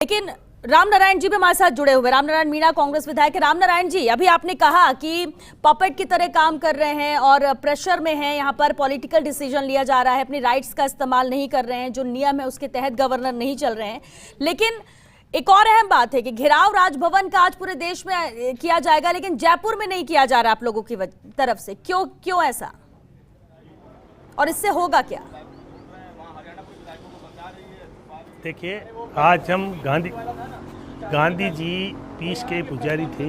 लेकिन रामनारायण जी भी हमारे साथ जुड़े हुए। रामनारायण मीणा, कांग्रेस विधायक है। रामनारायण जी, अभी आपने कहा कि पपेट की तरह काम कर रहे हैं और प्रेशर में हैं, यहाँ पर पॉलिटिकल डिसीजन लिया जा रहा है, अपनी राइट्स का इस्तेमाल नहीं कर रहे हैं, जो नियम है उसके तहत गवर्नर नहीं चल रहे हैं। लेकिन एक और अहम बात है कि घेराव राजभवन का आज पूरे देश में किया जाएगा, लेकिन जयपुर में नहीं किया जा रहा आप लोगों की तरफ से। क्यों ऐसा, और इससे होगा क्या? देखिए, आज हम गांधी जी पीस के पुजारी थे।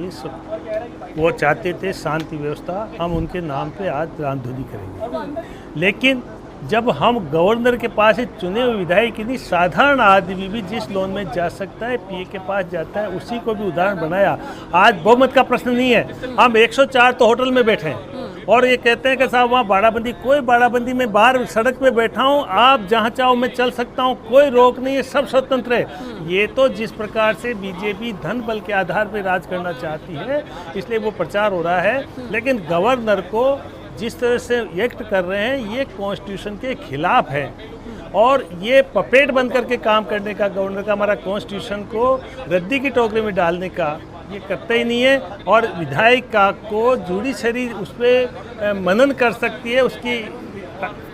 वो चाहते थे शांति व्यवस्था, हम उनके नाम पे आज रामधुनी करेंगे। लेकिन जब हम गवर्नर के पास चुने हुए विधायक नहीं, साधारण आदमी भी जिस लोन में जा सकता है, पीए के पास जाता है, उसी को भी उदाहरण बनाया। आज बहुमत का प्रश्न नहीं है, हम 104 तो होटल में बैठे हैं और ये कहते हैं कि साहब वहाँ बाड़ाबंदी। कोई बाड़ाबंदी में बाहर सड़क पे बैठा हूँ, आप जहाँ चाहो मैं चल सकता हूँ, कोई रोक नहीं है, सब स्वतंत्र है। ये तो जिस प्रकार से बीजेपी धन बल के आधार पर राज करना चाहती है, इसलिए वो प्रचार हो रहा है। लेकिन गवर्नर को जिस तरह से एक्ट कर रहे हैं, ये कॉन्स्टिट्यूशन के खिलाफ है और ये पपेट बन करके काम करने का गवर्नर का, हमारा कॉन्स्टिट्यूशन को रद्दी की टोकरी में डालने का ये करता ही नहीं है। और विधायिका को जुडिशरी उस पर मनन कर सकती है, उसकी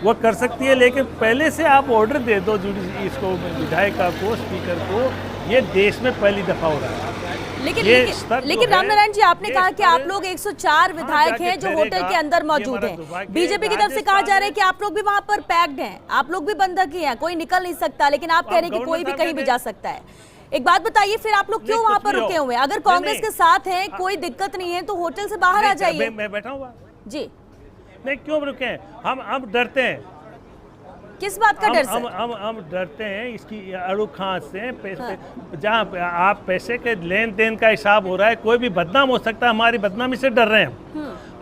वो कर सकती है, लेकिन पहले से आप ऑर्डर दे दो इसको, विधायिका को, स्पीकर को। ये देश में पहली दफा हो रहा है। लेकिन रामनारायण जी, आपने कहा कि आप लोग 104 विधायक हैं जो होटल के अंदर मौजूद हैं। बीजेपी की तरफ से कहा जा रहा है कि आप लोग भी वहां पर पैक्ड हैं, आप लोग भी बंधक ही हैं, कोई निकल नहीं सकता, लेकिन आप कह रहे हैं कि कोई भी कहीं भी जा सकता है। एक बात बताइए, फिर आप लोग क्यों वहां पर रुके हुए हैं? अगर कांग्रेस के साथ हैं, कोई दिक्कत नहीं है, तो होटल से बाहर आ जाइए। मैं बैठा हुआ जी, नहीं क्यों रुके हैं? हम डरते हैं। किस बात का डर? हम डरते हैं इसकी अड़ू खां से। जहाँ आप पैसे के लेन देन का हिसाब हो रहा है, कोई भी बदनाम हो सकता है, हमारी बदनामी से डर रहे हैं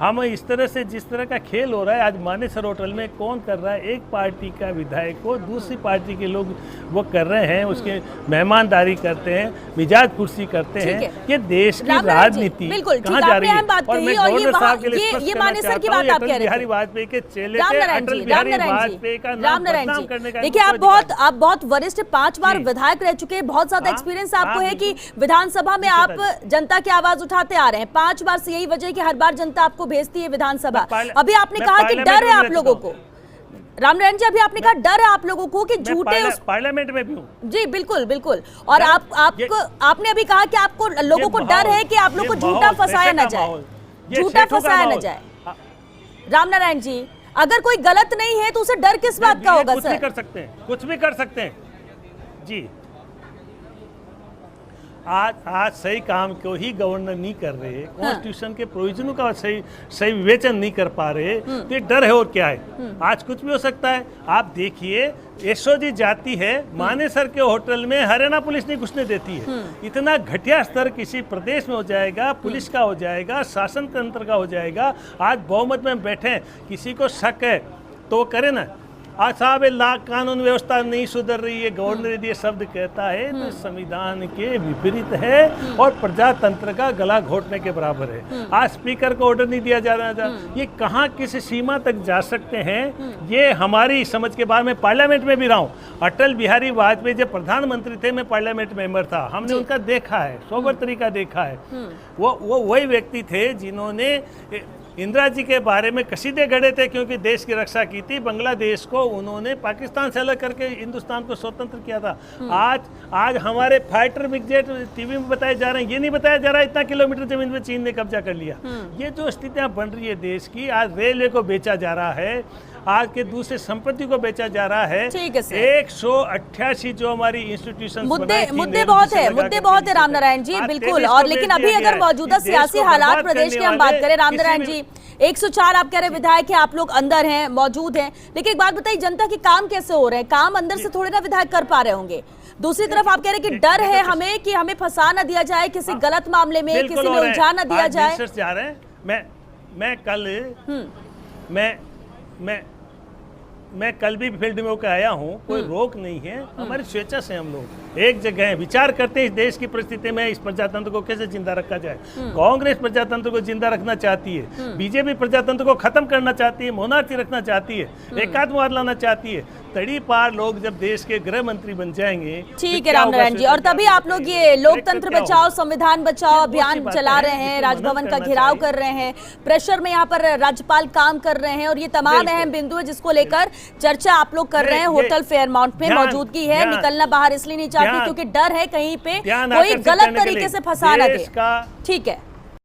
हम। इस तरह से जिस तरह का खेल हो रहा है आज मानेसर होटल में, कौन कर रहा है? एक पार्टी का विधायक को दूसरी पार्टी के लोग वो कर रहे हैं, उसके मेहमानदारी करते हैं, मिजाज कुर्सी करते हैं। ये देश की राजनीति कहाँ जा रही है? और मैं गवर्नर साहब के लिए स्पष्ट करना चाहता हूं, अटल बिहारी वाजपेयी के चेले थे, अटल बिहारी वाजपेयी का नाम बदनाम करने का। देखिए, आप बहुत वरिष्ठ 5 बार विधायक रह चुके हैं, बहुत ज्यादा एक्सपीरियंस आपको है कि विधानसभा में आप जनता की आवाज उठाते आ रहे हैं। 5 बार से यही वजह है कि हर बार जनता आपको भेजती है विधानसभा। अभी आपने कहा कि डर है आप लोगों को, रामनारायण जी, अभी आपने कहा डर है आप लोगों को कि झूठे पार्लियामेंट में भी हूं। जी बिल्कुल। और आपने अभी कहा कि आपको लोगों को डर है कि आप लोग को झूठा फंसाया न जाए। रामनारायण जी, अगर कोई गलत नहीं है तो उसे डर किस बात का होगा? सर, कुछ भी कर सकते हैं जी। आज सही काम को ही गवर्नर नहीं कर रहे, कॉन्स्टिट्यूशन के प्रोविजनों का सही विवेचन नहीं कर पा रहे, तो ये डर है और क्या है? आज कुछ भी हो सकता है। आप देखिए, यशोजी जाती है मानेसर के होटल में, हरियाणा पुलिस नहीं घुसने देती है। इतना घटिया स्तर किसी प्रदेश में हो जाएगा, पुलिस का हो जाएगा, शासन तंत्र का हो जाएगा। आज बहुमत में बैठे, किसी को शक है तो करे ना। आज साहब कानून व्यवस्था नहीं सुधर रही है, गवर्नर यदि ये शब्द कहता है तो संविधान के विपरीत है और प्रजातंत्र का गला घोटने के बराबर है। आज स्पीकर को ऑर्डर नहीं दिया जा रहा था, ये कहाँ किस सीमा तक जा सकते हैं? ये हमारी समझ के बाद। मैं पार्लियामेंट में भी रहा हूँ। अटल बिहारी वाजपेयी जब प्रधानमंत्री थे, मैं पार्लियामेंट मेंबर था, हमने उनका देखा है, सोबर तरीका देखा है। वो वही व्यक्ति थे जिन्होंने इंदिरा जी के बारे में कसीदे गढ़े थे, क्योंकि देश की रक्षा की थी। बांग्लादेश को उन्होंने पाकिस्तान से अलग करके हिंदुस्तान को स्वतंत्र किया था। आज हमारे फाइटर ब्रिगेड टीवी में बताए जा रहे हैं, ये नहीं बताया जा रहा है इतना किलोमीटर जमीन पे चीन ने कब्जा कर लिया। ये जो स्थितियां बन रही है देश की, आज रेलवे को बेचा जा रहा है, आज के दूसरे संपत्ति को बेचा जा रहा है। 188 जो हमारी इंस्टीट्यूशन मुद्दे बहुत है रामनारायण जी, बिल्कुल। और लेकिन अभी अगर मौजूदा सियासी हालात प्रदेश की हम बात करें, रामनारायण जी, 104 आप कह रहे विधायक हैं, आप लोग अंदर हैं, मौजूद हैं, लेकिन एक बात बताइए, जनता के काम कैसे हो रहे हैं? काम अंदर से थोड़े ना विधायक कर पा रहे होंगे। दूसरी तरफ आप कह रहे हैं कि डर है हमें कि हमें फंसा न दिया जाए किसी गलत मामले में, किसी में उलझा न दिया जाए। मैं कल भी फील्ड में होकर आया हूँ, कोई रोक नहीं है, हमारी स्वेच्छा से हम लोग एक जगह हैं, विचार करते हैं इस देश की परिस्थिति में इस प्रजातंत्र को कैसे जिंदा रखा जाए। कांग्रेस प्रजातंत्र को जिंदा रखना चाहती है, बीजेपी प्रजातंत्र को खत्म करना चाहती है, मोनार्ची रखना चाहती है, एकात्मवाद लाना चाहती है। तड़ी पार लोग जब देश के गृह मंत्री बन जाएंगे, ठीक है रामनारायण जी, और तभी आप लोग ये लोकतंत्र बचाओ संविधान बचाओ अभियान चला रहे हैं, राजभवन का घेराव कर रहे हैं, प्रेशर में यहाँ पर राज्यपाल काम कर रहे हैं, और ये तमाम अहम बिंदु है जिसको लेकर चर्चा आप लोग कर रहे हैं। होटल फेयरमाउंट में मौजूदगी है, निकलना बाहर इसलिए नहीं चाहती क्योंकि डर है कहीं पे कोई गलत तरीके से फंसा ना दे। ठीक है।